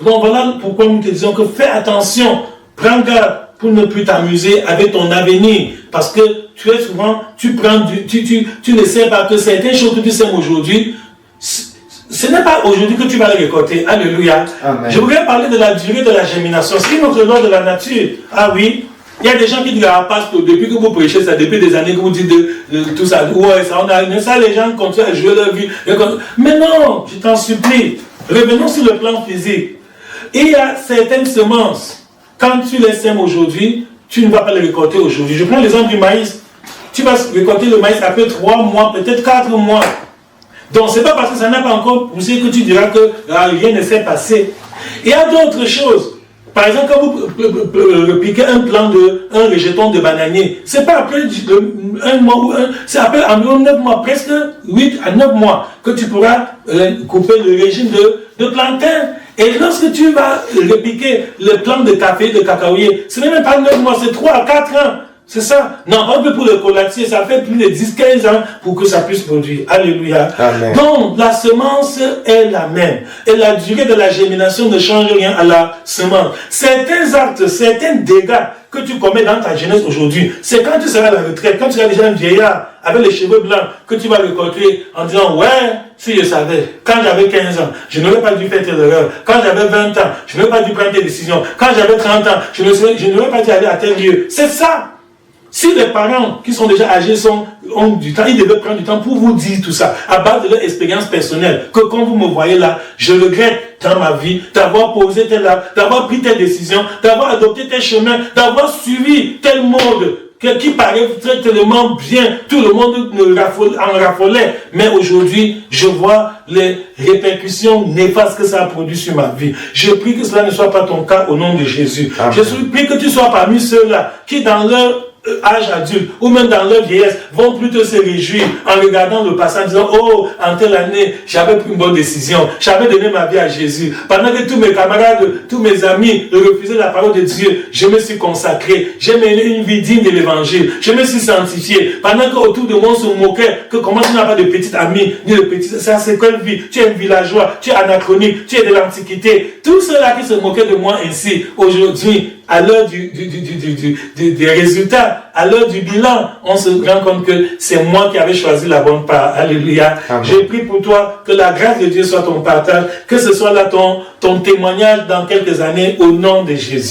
Donc voilà pourquoi nous te disons que fais attention, prends garde pour ne plus t'amuser avec ton avenir. Parce que très souvent, tu ne sais pas que certaines choses que tu sèmes aujourd'hui, ce n'est pas aujourd'hui que tu vas les récolter. Alléluia. Amen. Je voudrais parler de la durée de la germination. C'est une autre loi de la nature. Ah oui. Il y a des gens qui disent, ah, pasteur, depuis que vous prêchez ça, depuis des années que vous dites de tout ça, ouais, ça, les gens continuent à jouer leur vie. Mais non, je t'en supplie. Revenons sur le plan physique. Il y a certaines semences. Quand tu les sèmes aujourd'hui, tu ne vas pas les récolter aujourd'hui. Je prends l'exemple du maïs. Tu vas récolter le maïs après 3 mois, peut-être 4 mois. Donc, ce n'est pas parce que ça n'a pas encore poussé que tu diras que rien ne s'est passé. Il y a d'autres choses. Par exemple, quand vous piquez un rejeton de bananier, ce n'est pas après 1 mois ou c'est après environ 9 mois, presque 8 à 9 mois, que tu pourras couper le régime de plantain. Et lorsque tu vas repiquer le plant de café, de cacaoyer, ce n'est même pas 9 mois, c'est 3 à 4 ans. C'est ça. Non, un peu pour le colatier, ça fait plus de 10-15 ans pour que ça puisse produire. Alléluia. Amen. Donc, la semence est la même. Et la durée de la germination ne change rien à la semence. Certains actes, certains dégâts que tu commets dans ta jeunesse aujourd'hui, c'est quand tu seras à la retraite, quand tu seras déjà un vieillard, avec les cheveux blancs, que tu vas récolter en disant, ouais, si je savais, quand j'avais 15 ans, je n'aurais pas dû faire telle erreur. Quand j'avais 20 ans, je n'aurais pas dû prendre telle décision. Quand j'avais 30 ans, je n'aurais pas dû aller à tel lieu. C'est ça. Si les parents qui sont déjà âgés ont du temps, ils devaient prendre du temps pour vous dire tout ça, à base de leur expérience personnelle, que quand vous me voyez là, je regrette dans ma vie d'avoir posé tel acte, d'avoir pris telle décision, d'avoir adopté tel chemin, d'avoir suivi tel mode qui paraît tellement bien, tout le monde en raffolait. Mais aujourd'hui, je vois les répercussions néfastes que ça a produit sur ma vie. Je prie que cela ne soit pas ton cas au nom de Jésus. Amen. Je prie que tu sois parmi ceux-là qui dans leur âge adulte ou même dans leur vieillesse vont plutôt se réjouir en regardant le passé en disant, oh, en telle année j'avais pris une bonne décision, j'avais donné ma vie à Jésus, pendant que tous mes camarades, tous mes amis refusaient la parole de Dieu, je me suis consacré, j'ai mené une vie digne de l'évangile, je me suis sanctifié, pendant qu'autour de moi on se moquait que comment tu n'as pas de petite amie ni de petite, ça c'est quelle vie, tu es un villageois, tu es anachronique, tu es de l'antiquité, tous ceux-là qui se moquaient de moi ainsi, aujourd'hui à l'heure des résultats, à l'heure du bilan, on se rend compte que c'est moi qui avais choisi la bonne part. Alléluia. Amen. Je prie pour toi que la grâce de Dieu soit ton partage, que ce soit là ton témoignage dans quelques années au nom de Jésus.